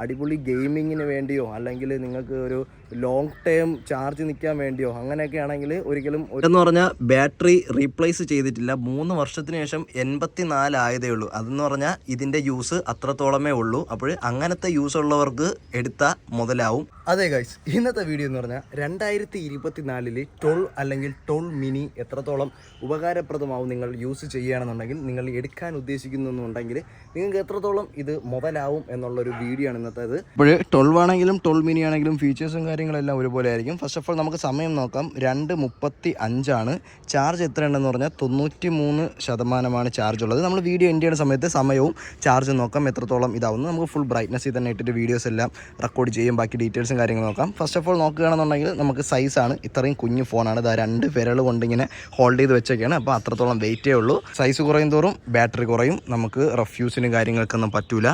അടിപൊളി ഗെയിമിങ്ങിന് വേണ്ടിയോ അല്ലെങ്കിൽ നിങ്ങൾക്ക് ഒരു ലോങ് ടേം ചാർജ് നിൽക്കാൻ വേണ്ടിയോ അങ്ങനെയൊക്കെ ആണെങ്കിൽ ഒരിക്കലും എന്ന് പറഞ്ഞാൽ ബാറ്ററി റീപ്ലേസ് ചെയ്തിട്ടില്ല. 3 വർഷത്തിന് ശേഷം 84 ആയതേ ഉള്ളൂ. അതെന്ന് പറഞ്ഞാൽ ഇതിൻ്റെ യൂസ് അത്രത്തോളമേ ഉള്ളൂ. അപ്പോൾ അങ്ങനത്തെ യൂസ് ഉള്ളവർക്ക് എടുത്താൽ മുതലാവും. അതെ ഗൈസ്, ഇന്നത്തെ വീഡിയോ എന്ന് പറഞ്ഞാൽ 2024 12 അല്ലെങ്കിൽ 12 മിനി എത്രത്തോളം ഉപകാരപ്രദമാവും നിങ്ങൾ യൂസ് ചെയ്യുകയാണെന്നുണ്ടെങ്കിൽ, നിങ്ങൾ എടുക്കാൻ ഉദ്ദേശിക്കുന്നുണ്ടെങ്കിൽ നിങ്ങൾക്ക് എത്രത്തോളം ഇത് മുതലാവും എന്നുള്ളൊരു വീഡിയോ ആണ് ഇന്നത്തേത്. ഇപ്പോൾ 12 ആണെങ്കിലും 12 മിനി ആണെങ്കിലും ഫീച്ചേഴ്സും കാര്യങ്ങളെല്ലാം ഒരുപോലെ ആയിരിക്കും. ഫസ്റ്റ് ഓഫ് ഓൾ നമുക്ക് സമയം നോക്കാം. 2:35 ചാർജ് എത്ര ഉണ്ടെന്ന് പറഞ്ഞാൽ 93% ചാർജ് ഉള്ളത്. നമ്മൾ വീഡിയോ എൻഡ് ചെയ്യുന്ന സമയത്ത് സമയവും ചാർജ് നോക്കാം എത്രത്തോളം ഇതാവുന്നു. നമുക്ക് ഫുൾ ബ്രൈറ്റ്നസ്സിൽ തന്നെ ഇട്ടിട്ട് വീഡിയോസ് എല്ലാം റെക്കോർഡ് ചെയ്യും. ബാക്കി ഡീറ്റെയിൽസും കാര്യങ്ങൾ നോക്കാം. ഫസ്റ്റ് ഓഫ് ഓൾ നോക്കുകയാണെന്നുണ്ടെങ്കിൽ നമുക്ക് സൈസാണ്. ഇത്രയും കുഞ്ഞു ഫോണാണ്. ഇതാ 2 വിരൽ കൊണ്ടിങ്ങനെ ഹോൾഡ് ചെയ്ത് വെച്ചൊക്കെയാണ്. അപ്പോൾ അത്രത്തോളം വെയിറ്റേ ഉള്ളൂ. സൈസ് കുറയും തോറും ബാറ്ററി കുറയും. നമുക്ക് റഫ്യൂസിനും കാര്യങ്ങൾക്കൊന്നും പറ്റൂല.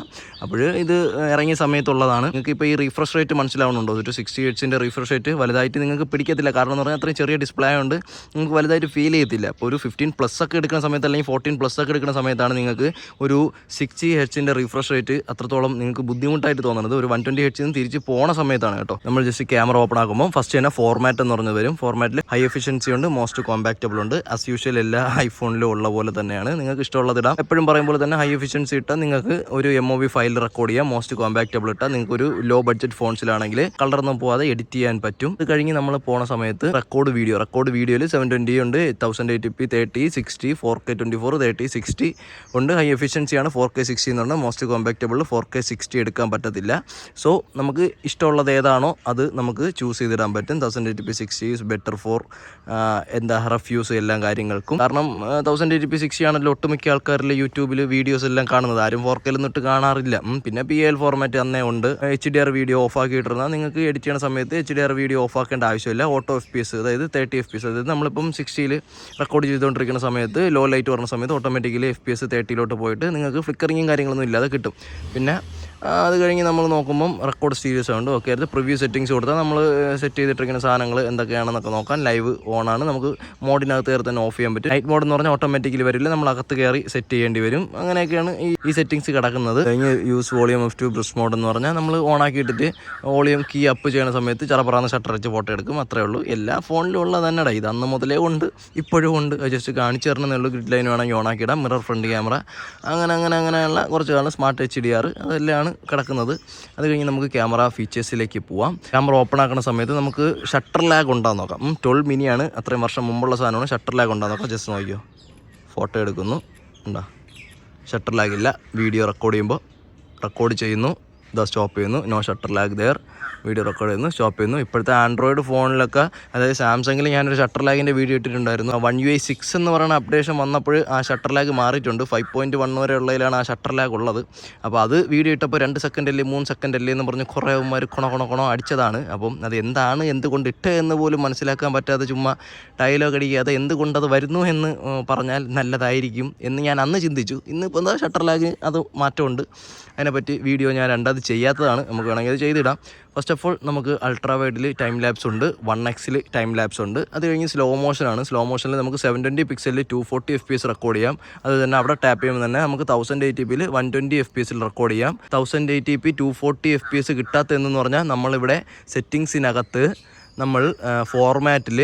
അപ്പോൾ ഇത് ഇറങ്ങിയ സമയത്തുള്ളതാണ്. നിങ്ങൾക്ക് ഇപ്പോൾ ഈ റീഫ്രഷ് റേറ്റ് മനസ്സിലാവുന്നുണ്ടോ? ഒരു 60 ഹെർട്സിൻ്റെ റീഫ്രഷ് റേറ്റ് വലുതായിട്ട് നിങ്ങൾക്ക് പിടിക്കത്തില്ല. കാരണം എന്ന് പറഞ്ഞാൽ അത്രയും ചെറിയ ഡിസ്പ്ലേ ആയതുകൊണ്ട് നിങ്ങൾക്ക് വലുതായിട്ട് ഫീൽ ചെയ്യത്തില്ല. അപ്പോൾ ഒരു 15+ ഒക്കെ എടുക്കുന്ന സമയത്ത് അല്ലെങ്കിൽ 14+ ഒക്കെ എടുക്കുന്ന സമയത്താണ് നിങ്ങൾക്ക് ഒരു 60 ഹെർട്സിൻ്റെ റീഫ്രഷ് റേറ്റ് അത്രത്തോളം നിങ്ങൾക്ക് ബുദ്ധിമുട്ടായിട്ട് തോന്നുന്നത്. ഒരു 120 ഹെർട്സിൽ നിന്ന് തിരിച്ച് പോണ സമയത്താണ് കേട്ടോ. നമ്മൾ ജസ്റ്റ് ക്യാമറ ഓപ്പൺ ആക്കുമ്പോൾ ഫസ്റ്റ് തന്നെ ഫോർമാറ്റ് എന്ന് പറഞ്ഞ് വരും. ഫോർമാറ്റിൽ ഹൈ എഫിഷ്യൻസി ഉണ്ട്, മോസ്റ്റ് കോമ്പാക്റ്റബിൾ ഉണ്ട്. ആസ് യൂഷ്വൽ എല്ലാ ഐഫോണിലും ഉള്ള പോലെ തന്നെയാണ്. നിങ്ങൾക്ക് ഇഷ്ടമുള്ളത് ഇടാം. എപ്പോഴും പറയുമ്പോൾ തന്നെ ഹൈ എഫിഷ്യൻസി ഇട്ടാൽ നിങ്ങൾക്ക് ഒരു MOV ഫയൽ റെക്കോർഡ് ചെയ്യാം. മോസ്റ്റ് കോമ്പാക്റ്റബിൾ ഇട്ടാൽ നിങ്ങൾക്ക് ഒരു ലോ ബഡ്ജറ്റ് ഫോൺസിലാണെങ്കിൽ കളറൊന്നും പോവാതെ എഡിറ്റ് ചെയ്യാൻ പറ്റും. ഇത് കഴിഞ്ഞ് നമ്മൾ പോണ സമയത്ത് റെക്കോർഡ് വീഡിയോയിൽ 720 ഉണ്ട്, 1080p 30 60 4K 24 30 60 ഉണ്ട്. ഹൈ എഫിഷ്യൻസിയാണ് 4K 60 എന്ന് പറഞ്ഞാൽ. മോസ്റ്റ് കോമ്പാക്റ്റബിൾ 4K 60 എടുക്കാൻ പറ്റത്തില്ല. സോ നമുക്ക് ഇഷ്ടമുള്ളത് ഏതാണോ അത് നമുക്ക് ചൂസ് ചെയ്തിടാൻ പറ്റും. 1080p 60 is better for refuse എല്ലാ കാര്യങ്ങൾക്കും. കാരണം 1080p 60 ആണല്ലോ ഒട്ടുമിക്ക ആൾക്കാരിൽ യൂട്യൂബിൽ വീഡിയോസ് എല്ലാം കാണുന്നത്. ആരും 4K ഒന്നിട്ട് കാണാറില്ല. പിന്നെ PAL ഫോർമാറ്റ് അന്നേ ഉണ്ട്. HDR വീഡിയോ ഓഫ് ആക്കിയിട്ടിരുന്നാൽ നിങ്ങൾക്ക് എഡിറ്റ് ചെയ്യുന്ന സമയത്ത് HDR വീഡിയോ ഓഫ് ആക്കേണ്ട ആവശ്യമില്ല. ഓട്ടോ FPS അതായത് 30 FPS, അതായത് നമ്മളിപ്പം 60ൽ റെക്കോർഡ് ചെയ്തുകൊണ്ടിരിക്കുന്ന സമയത്ത് ലോ ലൈറ്റ് വരുന്ന സമയത്ത് ഓട്ടോമാറ്റിക്കലി FPS 30 പോയിട്ട് നിങ്ങൾക്ക് ഫ്ലിക്കറിങ്ങും കാര്യങ്ങളൊന്നും ഇല്ലാതെ കിട്ടും. പിന്നെ അത് കഴിഞ്ഞ് നമ്മൾ നോക്കുമ്പം റെക്കോർഡ് സ്റ്റീരിയോ സൗണ്ട് ഓക്കെ ആയിരുന്നു. പ്രിവ്യൂ സെറ്റിങ്സ് കൊടുത്താൽ നമ്മൾ സെറ്റ് ചെയ്തിട്ടിരിക്കുന്ന സാധനങ്ങൾ എന്തൊക്കെയാണെന്നൊക്കെ നോക്കാൻ. ലൈവ് ഓണാണ്. നമുക്ക് മോഡിനകത്ത് കയറി തന്നെ ഓഫ് ചെയ്യാൻ പറ്റും. നൈറ്റ് മോഡ് എന്ന് പറഞ്ഞാൽ ഓട്ടോമാറ്റിക്കലി വരില്ല, നമ്മൾ അകത്ത് കയറി സെറ്റ് ചെയ്യേണ്ടി വരും. അങ്ങനെയൊക്കെയാണ് ഈ സെറ്റിങ്സ് കിടക്കുന്നത്. കഴിഞ്ഞ് use volume of to burst mode എന്ന് പറഞ്ഞാൽ നമ്മൾ ഓണാക്കിയിട്ടിട്ട് വോളിയം കീ അപ്പ് ചെയ്യുന്ന സമയത്ത് ചറപ്പറാന്ന് ഷട്ടർ വെച്ച് ഫോട്ടോ എടുക്കും. അത്രേ ഉള്ളൂ. എല്ലാ ഫോണിലും ഉള്ളത് തന്നെടാ. ഇത് അന്ന് മുതലേ ഉണ്ട്, ഇപ്പോഴും ഉണ്ട്. ജസ്റ്റ് കാണിച്ചു തരണേ ഉള്ളൂ. ഗ്രിഡ് ലൈൻ വേണമെങ്കിൽ ഓണാക്കിയിടാം. മിറർ ഫ്രണ്ട് ക്യാമറ അങ്ങനെയുള്ള കുറച്ച് കാലം സ്മാർട്ട് HDR അതെല്ലാം കിടക്കുന്നത്. അത് കഴിഞ്ഞ് നമുക്ക് ക്യാമറ ഫീച്ചേഴ്സിലേക്ക് പോവാം. ക്യാമറ ഓപ്പൺ ആക്കുന്ന സമയത്ത് നമുക്ക് ഷട്ടർ ലാഗ് ഉണ്ടാകുന്ന നോക്കാം. 12 മിനിയാണ്, അത്രയും വർഷം മുമ്പുള്ള സാധനമാണ്. ഷട്ടർ ലാഗ് ഉണ്ടാകുന്ന നോക്കാം. ജസ്റ്റ് നോക്കിയോ, ഫോട്ടോ എടുക്കുന്നു, ഉണ്ടോ? ഷട്ടർ ലാഗ് ഇല്ല. വീഡിയോ റെക്കോർഡ് ചെയ്യുമ്പോൾ റെക്കോർഡ് ചെയ്യുന്നു, ഇതാ സ്റ്റോപ്പ് ചെയ്യുന്നു. No shutter lag there. Video record ചെയ്യുന്നു, സ്റ്റോപ്പ് ചെയ്യുന്നു. ഇപ്പോഴത്തെ ആൻഡ്രോയിഡ് ഫോണിലൊക്കെ, അതായത് സാംസങ്ങിൽ ഞാനൊരു ഷട്ടർ ലാഗിൻ്റെ വീഡിയോ ഇട്ടിട്ടുണ്ടായിരുന്നു. 1UI 6 എന്ന് പറയുന്ന അപ്ഡേഷൻ വന്നപ്പോൾ ആ ഷട്ടർ ലാഗ് മാറിയിട്ടുണ്ട്. 5.1 വരെ ഉള്ളതിലാണ് ആ ഷട്ടർ ലാഗ് ഉള്ളത്. അപ്പോൾ അത് വീഡിയോ ഇട്ടപ്പോൾ 2 സെക്കൻഡല്ലേ 3 സെക്കൻഡല്ലേ എന്ന് പറഞ്ഞ് കുറേ ഉമ്മാർ കുണ അടിച്ചതാണ്. അപ്പം അത് എന്താണ്, എന്തുകൊണ്ട് ഇട്ട് എന്ന് പോലും മനസ്സിലാക്കാൻ പറ്റാതെ ചുമ്മാ ഡയലോഗ് അടിക്കുക. അത് എന്തുകൊണ്ടത് വരുന്നു എന്ന് പറഞ്ഞാൽ നല്ലതായിരിക്കും എന്ന് ഞാൻ അന്ന് ചിന്തിച്ചു. ഇന്നിപ്പോൾ എന്താ ഷട്ടർ ലാഗ് അത് മാറ്റമുണ്ട്. അതിനെപ്പറ്റി വീഡിയോ ഞാൻ രണ്ടത് ചെയ്യാത്തതാണ്. നമുക്ക് വേണമെങ്കിൽ അത് ചെയ്തിടാം. ഫസ്റ്റ് ഓഫ് ഓൾ നമുക്ക് അൾട്രാ വൈഡിൽ ടൈം ലാപ്സ് ഉണ്ട്, 1xൽ ടൈം ലാപ്സ് ഉണ്ട്. അത് കഴിഞ്ഞ് സ്ലോ മോഷനാണ്. സ്ലോ മോഷനിൽ നമുക്ക് 720 പിക്സലിൽ 240 FPS റെക്കോർഡ് ചെയ്യാം. അത് തന്നെ അവിടെ ടാപ്പ് ചെയ്യുമ്പോൾ തന്നെ നമുക്ക് 1080pയിൽ 120 FPSൽ റെക്കോർഡ് ചെയ്യാം. 1080p 240 FPS കിട്ടാത്തതെന്ന് പറഞ്ഞാൽ നമ്മളിവിടെ സെറ്റിങ്സിനകത്ത് നമ്മൾ ഫോർമാറ്റിൽ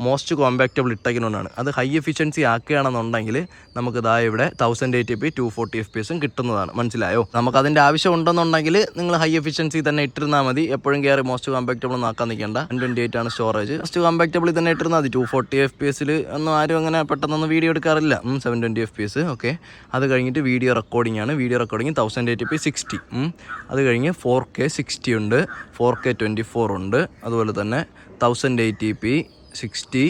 മോസ്റ്റ് കോമ്പാക്റ്റബിൾ ഇട്ടേക്കുന്നതാണ്. അത് ഹൈ എഫിഷ്യൻസി ആക്കുകയാണെന്നുണ്ടെങ്കിൽ നമുക്ക് ഇതാ ഇവിടെ 1080p 240 FPS കിട്ടുന്നതാണ്. മനസ്സിലായോ? നമുക്കതിൻ്റെ ആവശ്യം ഉണ്ടെന്നുണ്ടെങ്കിൽ നിങ്ങൾ ഹൈ എഫിഷ്യൻസി തന്നെ ഇട്ടിരുന്നാൽ മതി. എപ്പോഴും കയറി മോസ്റ്റ് കോമ്പാക്റ്റബിൾ ഒന്നും ആക്കാൻ നിൽക്കേണ്ട. 128 ആണ് സ്റ്റോറേജ്. മോസ്റ്റ് കോമ്പാക്റ്റബിൾ തന്നെ ഇട്ടിരുന്നാൽ മതി. 240 FPSൽ ഒന്നും ആരും അങ്ങനെ പെട്ടെന്നൊന്നും വീഡിയോ എടുക്കാറില്ല. 720 FPS ഓക്കെ. അത് കഴിഞ്ഞിട്ട് വീഡിയോ റെക്കോർഡിംഗ് ആണ്. Video recording 1080p 60. അത് കഴിഞ്ഞ് 4K 60 ഉണ്ട്, 4K 24 ഉണ്ട്. അതുപോലെ തന്നെ 1080p 60,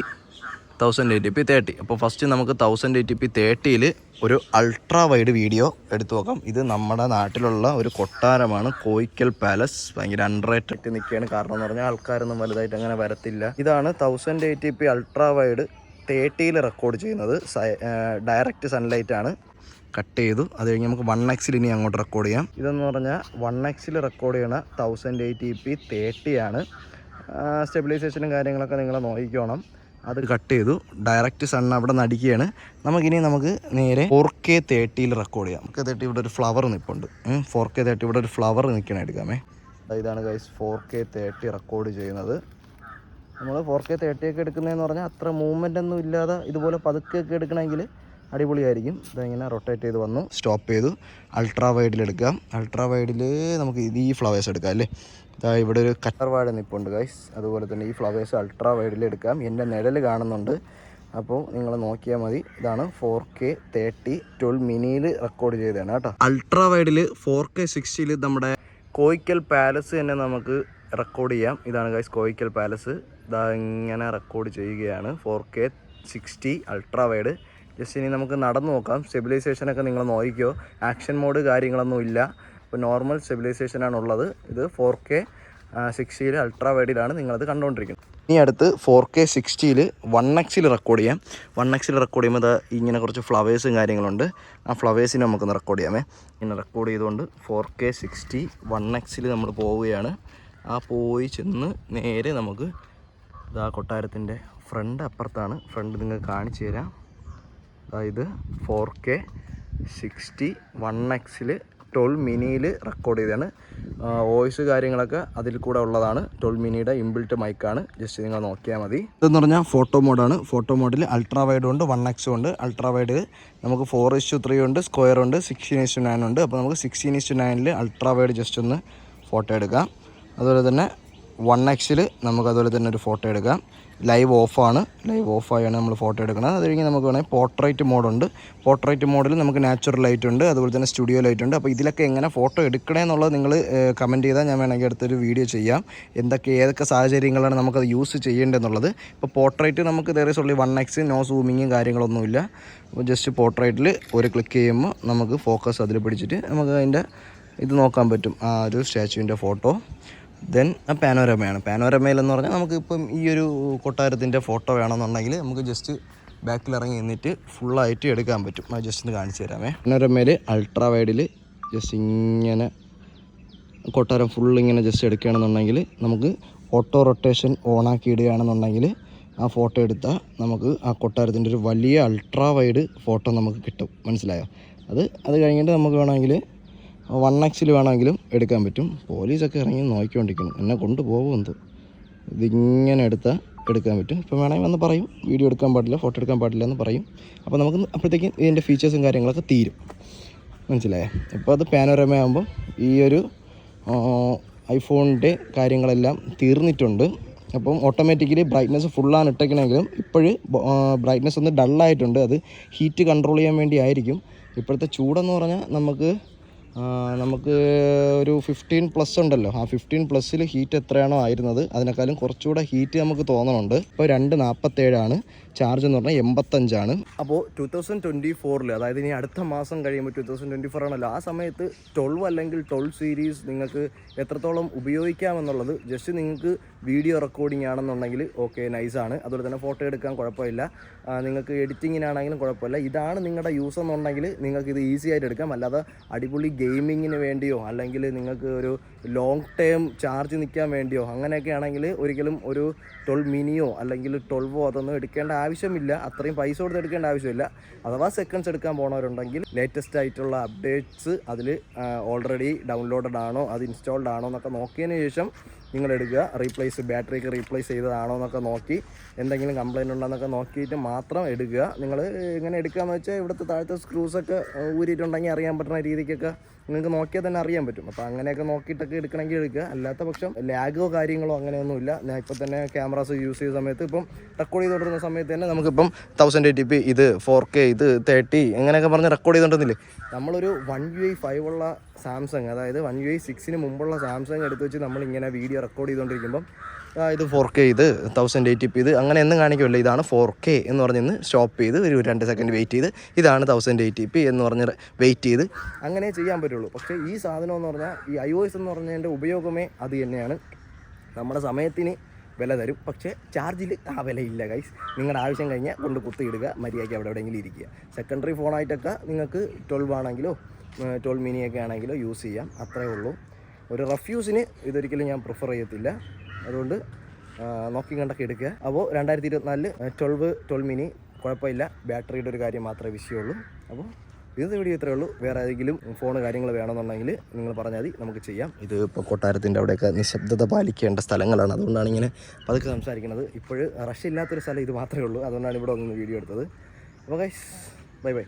1080p 30. അപ്പോൾ ഫസ്റ്റ് നമുക്ക് 1080p 30ൽ ഒരു അൾട്രാ വൈഡ് വീഡിയോ എടുത്തു നോക്കാം. ഇത് നമ്മുടെ നാട്ടിലുള്ള ഒരു കൊട്ടാരമാണ്, കോയിക്കൽ പാലസ്. ഭയങ്കര അണ്ടർറേറ്റഡ് നിൽക്കുകയാണ്. കാരണം എന്ന് പറഞ്ഞാൽ ആൾക്കാരൊന്നും വലുതായിട്ട് അങ്ങനെ വരത്തില്ല. ഇതാണ് 1080p അൾട്രാ വൈഡ് 30ൽ റെക്കോർഡ് ചെയ്യുന്നത്. ഡയറക്റ്റ് സൺലൈറ്റ് ആണ്. കട്ട് ചെയ്തു. അത് കഴിഞ്ഞ് നമുക്ക് 1xൽ ഇനി അങ്ങോട്ട് റെക്കോർഡ് ചെയ്യാം. ഇതെന്ന് പറഞ്ഞാൽ 1xൽ റെക്കോർഡ് ചെയ്യണ 1080p 30 ആണ്. സ്റ്റെബിലൈസേഷനും കാര്യങ്ങളൊക്കെ നിങ്ങൾ നോക്കിക്കോണം. അത് കട്ട് ചെയ്തു. ഡയറക്റ്റ് സൺ അവിടെ നിന്ന് അടിക്കുകയാണ്. നമുക്ക് നേരെ 4K 30 റെക്കോർഡ് ചെയ്യാം. 4K 30 ഇവിടെ ഒരു ഫ്ലവർ നിൽപ്പുണ്ട്. 4K 30 ഇവിടെ ഒരു ഫ്ലവർ നിൽക്കണം എടുക്കാമേ. ഇതാണ് ഗൈസ് 4K 30 റെക്കോർഡ് ചെയ്യുന്നത്. നമ്മൾ 4K 30 ഒക്കെ എടുക്കുന്നതെന്ന് പറഞ്ഞാൽ അത്ര മൂവ്മെൻ്റ് ഒന്നും ഇല്ലാതെ ഇതുപോലെ പതുക്കെയൊക്കെ എടുക്കണമെങ്കിൽ അടിപൊളിയായിരിക്കും. ഇതിങ്ങനെ റൊട്ടേറ്റ് ചെയ്ത് വന്നു, സ്റ്റോപ്പ് ചെയ്തു. അൾട്രാ വൈഡിൽ എടുക്കാം. അൾട്രാ വൈഡിൽ നമുക്ക് ഈ ഫ്ലവേഴ്സ് എടുക്കാം അല്ലേ. ഇവിടെ ഒരു കട്ടർ വാഴ നിൽപ്പുണ്ട് ഗൈസ്. അതുപോലെ തന്നെ ഈ ഫ്ലവേഴ്സ് അൾട്രാ വൈഡിൽ എടുക്കാം. എൻ്റെ നിഴൽ കാണുന്നുണ്ട്, അപ്പോൾ നിങ്ങൾ നോക്കിയാൽ മതി. ഇതാണ് 4K 30 12 മിനിയിൽ റെക്കോർഡ് ചെയ്തതാണ് കേട്ടോ. അൾട്രാ വൈഡിൽ 4K 60 നമ്മുടെ കോയിക്കൽ പാലസ് തന്നെ നമുക്ക് റെക്കോർഡ് ചെയ്യാം. ഇതാണ് ഗൈസ് കോയിക്കൽ പാലസ്. ഇതാ ഇങ്ങനെ റെക്കോർഡ് ചെയ്യുകയാണ് 4K 60 അൾട്രാ വൈഡ്. ജസ്റ്റ് ഇനി നമുക്ക് നടന്നു നോക്കാം. സ്റ്റെബിലൈസേഷനൊക്കെ നിങ്ങൾ നോക്കിക്കോ. ആക്ഷൻ മോഡ് കാര്യങ്ങളൊന്നും ഇല്ല. ഇപ്പോൾ നോർമൽ സ്റ്റെബിലൈസേഷനാണുള്ളത്. ഇത് 4K 60 അൾട്രാ വൈഡിലാണ് നിങ്ങളത് കണ്ടുകൊണ്ടിരിക്കുന്നത്. ഇനി അടുത്ത് 4K 60 1x റെക്കോർഡ് ചെയ്യാം. 1x റെക്കോർഡ് ചെയ്യുമ്പോൾ ഇങ്ങനെ കുറച്ച് ഫ്ലവേഴ്സും കാര്യങ്ങളുണ്ട്. ആ ഫ്ലവേഴ്സിന് നമുക്കൊന്ന് റെക്കോർഡ് ചെയ്യാമേ. ഇങ്ങനെ റെക്കോർഡ് ചെയ്തുകൊണ്ട് 4K 60 1x നമ്മൾ പോവുകയാണ്. ആ പോയി ചെന്ന് നേരെ നമുക്ക് ഇതാ കൊട്ടാരത്തിൻ്റെ ഫ്രണ്ട് അപ്പുറത്താണ്. ഫ്രണ്ട് നിങ്ങൾക്ക് കാണിച്ചു തരാം. അതായത് 4K 60 1x 12 മിനിയിൽ റെക്കോർഡ് ചെയ്തതാണ്. വോയിസ് കാര്യങ്ങളൊക്കെ അതിൽ കൂടെ ഉള്ളതാണ്. 12 മിനിയുടെ ഇൻബിൽറ്റ് മൈക്കാണ്. ജസ്റ്റ് നിങ്ങൾ നോക്കിയാൽ മതി. ഇതെന്ന് പറഞ്ഞാൽ ഫോട്ടോ മോഡാണ്. ഫോട്ടോ മോഡിൽ അൾട്രാ വൈഡ് ഉണ്ട്, 1x ഉണ്ട്. അൾട്രാ വൈഡ് നമുക്ക് 4:3 ഉണ്ട്, സ്ക്വയർ ഉണ്ട്, 16:9 ഉണ്ട്. അപ്പോൾ നമുക്ക് 16:9 അൾട്രാ വൈഡ് ജസ്റ്റ് ഒന്ന് ഫോട്ടോ എടുക്കാം. അതുപോലെ തന്നെ 1x നമുക്ക് അതുപോലെ തന്നെ ഒരു ഫോട്ടോ എടുക്കാം. ലൈവ് ഓഫാണ്. ലൈവ് ഓഫായാണ് നമ്മൾ ഫോട്ടോ എടുക്കുന്നത്. അത് കഴിഞ്ഞ് നമുക്ക് വേണമെങ്കിൽ പോർട്രേറ്റ് മോഡുണ്ട്. പോർട്രേറ്റ് മോഡിൽ നമുക്ക് നാച്ചുറൽ ലൈറ്റ് ഉണ്ട്, അതുപോലെ തന്നെ സ്റ്റുഡിയോ ലൈറ്റ് ഉണ്ട്. അപ്പോൾ ഇതിലൊക്കെ എങ്ങനെ ഫോട്ടോ എടുക്കണേ എന്നുള്ളത് നിങ്ങൾ കമൻറ്റ് ചെയ്താൽ ഞാൻ വേണമെങ്കിൽ അടുത്തൊരു വീഡിയോ ചെയ്യാം. ഏതൊക്കെ സാഹചര്യങ്ങളാണ് നമുക്കത് യൂസ് ചെയ്യേണ്ടതെന്നുള്ളത്. ഇപ്പോൾ പോർട്രേറ്റ് നമുക്ക് there is only 1x, no സൂമിങ്ങും കാര്യങ്ങളൊന്നുമില്ല. അപ്പോൾ ജസ്റ്റ് പോർട്രേറ്റിൽ ഒരു ക്ലിക്ക് ചെയ്യുമ്പോൾ നമുക്ക് ഫോക്കസ് അതിൽ പിടിച്ചിട്ട് നമുക്ക് അതിൻ്റെ ഇത് നോക്കാൻ പറ്റും, ആ ഒരു സ്റ്റാച്ചുവിൻ്റെ ഫോട്ടോ. ദെൻ പാനോരമയാണ്. പാനോരമയിലെന്ന് പറഞ്ഞാൽ നമുക്കിപ്പം ഈ ഒരു കൊട്ടാരത്തിൻ്റെ ഫോട്ടോ വേണമെന്നുണ്ടെങ്കിൽ നമുക്ക് ജസ്റ്റ് ബാക്കിൽ ഇറങ്ങി നിന്നിട്ട് ഫുള്ളായിട്ട് എടുക്കാൻ പറ്റും. അത് ജസ്റ്റ് ഒന്ന് കാണിച്ചു തരാമേ. പാനോരമയിൽ അൾട്രാ വൈഡിൽ ജസ്റ്റ് ഇങ്ങനെ കൊട്ടാരം ഫുള്ളിങ്ങനെ ജസ്റ്റ് എടുക്കുകയാണെന്നുണ്ടെങ്കിൽ നമുക്ക് ഓട്ടോ റൊട്ടേഷൻ ഓണാക്കി ഇടുകയാണെന്നുണ്ടെങ്കിൽ ആ ഫോട്ടോ എടുത്താൽ നമുക്ക് ആ കൊട്ടാരത്തിൻ്റെ ഒരു വലിയ അൾട്രാ വൈഡ് ഫോട്ടോ നമുക്ക് കിട്ടും. മനസ്സിലായോ? അത് കഴിഞ്ഞിട്ട് നമുക്ക് വേണമെങ്കിൽ 1x വേണമെങ്കിലും എടുക്കാൻ പറ്റും. പോലീസൊക്കെ ഇറങ്ങി നോക്കിക്കൊണ്ടിരിക്കണം, എന്നെ കൊണ്ടുപോകുമെന്തോ. ഇതിങ്ങനെ എടുക്കാൻ പറ്റും. ഇപ്പം വേണമെങ്കിൽ വന്ന് പറയും വീഡിയോ എടുക്കാൻ പാടില്ല, ഫോട്ടോ എടുക്കാൻ പാടില്ല എന്ന് പറയും. അപ്പോൾ നമുക്ക് അപ്പോഴത്തേക്കും ഇതിൻ്റെ ഫീച്ചേഴ്സും കാര്യങ്ങളൊക്കെ തീരും. മനസ്സിലായോ? ഇപ്പോൾ അത് പാനോരമ ആകുമ്പോൾ ഈ ഒരു ഐഫോണിൻ്റെ കാര്യങ്ങളെല്ലാം തീർന്നിട്ടുണ്ട്. അപ്പം ഓട്ടോമാറ്റിക്കലി ബ്രൈറ്റ്നസ് ഫുള്ളാണ് ഇട്ടേക്കണമെങ്കിലും ഇപ്പോഴും ബ്രൈറ്റ്നസ് ഒന്ന് ഡള്ളായിട്ടുണ്ട്. അത് ഹീറ്റ് കൺട്രോൾ ചെയ്യാൻ വേണ്ടി ആയിരിക്കും. ഇപ്പോഴത്തെ ചൂടെന്ന് പറഞ്ഞാൽ നമുക്ക് ഒരു 15+ ഉണ്ടല്ലോ. ആ 15+ ഹീറ്റ് എത്രയാണോ ആയിരുന്നത് അതിനേക്കാളും കുറച്ചുകൂടെ ഹീറ്റ് നമുക്ക് തോന്നുന്നുണ്ട്. ഇപ്പോൾ 2:47 ചാർജ് എന്ന് പറഞ്ഞാൽ 85. അപ്പോൾ 2024 അതായത് ഇനി അടുത്ത മാസം കഴിയുമ്പോൾ 2024 ആണല്ലോ, ആ സമയത്ത് 12 അല്ലെങ്കിൽ 12 സീരീസ് നിങ്ങൾക്ക് എത്രത്തോളം ഉപയോഗിക്കാമെന്നുള്ളത് ജസ്റ്റ് നിങ്ങൾക്ക് വീഡിയോ റെക്കോർഡിംഗ് ആണെന്നുണ്ടെങ്കിൽ ഓക്കെ നൈസാണ്. അതുപോലെ തന്നെ ഫോട്ടോ എടുക്കാൻ കുഴപ്പമില്ല, നിങ്ങൾക്ക് എഡിറ്റിങ്ങിനാണെങ്കിലും കുഴപ്പമില്ല. ഇതാണ് നിങ്ങളുടെ യൂസ് എന്നുണ്ടെങ്കിൽ നിങ്ങൾക്ക് ഇത് ഈസി ആയിട്ട് എടുക്കാം. അല്ലാതെ അടിപൊളി ഗെയിമിങ്ങിന് വേണ്ടിയോ അല്ലെങ്കിൽ നിങ്ങൾക്ക് ഒരു ലോങ് ടേം ചാർജ് നിൽക്കാൻ വേണ്ടിയോ അങ്ങനെയൊക്കെ ആണെങ്കിൽ ഒരിക്കലും ഒരു 12 മിനിയോ അല്ലെങ്കിൽ 12 അതൊന്നും എടുക്കേണ്ട ആവശ്യമില്ല. അത്രയും പൈസ കൊടുത്ത് എടുക്കേണ്ട ആവശ്യമില്ല. അഥവാ സെക്കൻഡ്സ് എടുക്കാൻ പോണവരുണ്ടെങ്കിൽ ലേറ്റസ്റ്റ് ആയിട്ടുള്ള അപ്ഡേറ്റ്സ് അതിൽ ഓൾറെഡി ഡൗൺലോഡഡ് ആണോ അത് ഇൻസ്റ്റാൾഡ് ആണോ എന്നൊക്കെ നോക്കിയതിന് ശേഷം നിങ്ങൾ എടുക്കുക. ബാറ്ററിയൊക്കെ റീപ്ലേസ് ചെയ്തതാണോ എന്നൊക്കെ നോക്കി എന്തെങ്കിലും കംപ്ലൈൻറ്റ് ഉണ്ടോയെന്നൊക്കെ നോക്കിയിട്ട് മാത്രം എടുക്കുക. നിങ്ങൾ എങ്ങനെ എടുക്കുകയെന്ന് വെച്ചാൽ ഇവിടുത്തെ താഴത്തെ സ്ക്രൂസൊക്കെ ഊരിയിട്ടുണ്ടെങ്കിൽ അറിയാൻ പറ്റുന്ന രീതിക്കൊക്കെ നിങ്ങൾക്ക് നോക്കിയാൽ തന്നെ അറിയാൻ പറ്റും. അപ്പോൾ അങ്ങനെയൊക്കെ നോക്കിയിട്ടൊക്കെ എടുക്കണമെങ്കിൽ എടുക്കുക. അല്ലാത്ത പക്ഷം ലാഗോ കാര്യങ്ങളോ അങ്ങനെയൊന്നുമില്ല. ഞാൻ ഇപ്പോൾ തന്നെ ക്യാമറാസ് യൂസ് ചെയ്ത സമയത്ത് ഇപ്പം റെക്കോർഡ് ചെയ്തുകൊണ്ടിരുന്ന സമയത്ത് തന്നെ നമുക്കിപ്പം 1080p ഇത് 4K ഇത് 30 അങ്ങനെയൊക്കെ പറഞ്ഞ് റെക്കോർഡ് ചെയ്തുകൊണ്ടിരുന്നില്ലേ. നമ്മളൊരു 1UI 5 ഉള്ള സാംസങ്, അതായത് 1UI 6 മുമ്പുള്ള സാംസങ് എടുത്ത് വെച്ച് നമ്മളിങ്ങനെ വീഡിയോ റെക്കോർഡ് ചെയ്തുകൊണ്ടിരിക്കുമ്പം ഇത് 4K ഇത് 1080p ഇത് അങ്ങനെ ഒന്നും കാണിക്കുമല്ലോ. ഇതാണ് 4K എന്ന് പറഞ്ഞ് സ്റ്റോപ്പ് ചെയ്ത് ഒരു 2 സെക്കൻഡ് വെയിറ്റ് ചെയ്ത് ഇതാണ് 1080p എന്ന് പറഞ്ഞ് വെയിറ്റ് ചെയ്ത് അങ്ങനെ ചെയ്യാൻ പറ്റുള്ളൂ. പക്ഷേ ഈ സാധനം എന്ന് പറഞ്ഞാൽ ഈ iOS എന്ന് പറഞ്ഞതിൻ്റെ ഉപയോഗമേ അത് തന്നെയാണ്. നമ്മുടെ സമയത്തിന് വില തരും, പക്ഷേ ചാർജിൽ ആ വിലയില്ല ഗൈസ്. നിങ്ങളുടെ ആവശ്യം കഴിഞ്ഞാൽ കൊണ്ട് കുത്തിയിടുക, മര്യാദയ്ക്ക് എവിടെയെങ്കിലും ഇരിക്കുക. സെക്കൻഡറി ഫോണായിട്ടൊക്കെ നിങ്ങൾക്ക് 12 ആണെങ്കിലോ 12 മിനിയൊക്കെ ആണെങ്കിലോ യൂസ് ചെയ്യാം. അത്രേ ഉള്ളൂ. ഒരു റഫ് യൂസിന് ഇതൊരിക്കലും ഞാൻ പ്രിഫർ ചെയ്യത്തില്ല. അതുകൊണ്ട് നോക്കി കണ്ടൊക്കെ എടുക്കുക. അപ്പോൾ 2024 12 മിനി കുഴപ്പമില്ല, ബാറ്ററിയുടെ ഒരു കാര്യം മാത്രമേ വിഷയമുള്ളൂ. അപ്പോൾ ഇന്നത്തെ വീഡിയോ ഇത്രയേ ഉള്ളൂ. വേറെ ഏതെങ്കിലും ഫോൺ കാര്യങ്ങൾ വേണമെന്നുണ്ടെങ്കിൽ നിങ്ങൾ പറഞ്ഞാൽ മതി, നമുക്ക് ചെയ്യാം. ഇത് ഇപ്പോൾ കൊട്ടാരത്തിൻ്റെ അവിടെയൊക്കെ നിശബ്ദത പാലിക്കേണ്ട സ്ഥലങ്ങളാണ്, അതുകൊണ്ടാണ് ഇങ്ങനെ പതുക്കെ സംസാരിക്കുന്നത്. ഇപ്പോൾ റഷ് ഇല്ലാത്തൊരു സ്ഥലം ഇത് മാത്രമേ ഉള്ളൂ, അതുകൊണ്ടാണ് ഇവിടെ ഒന്ന് വീഡിയോ എടുത്തത്. അപ്പോൾ ഗൈസ് ബൈ ബൈ.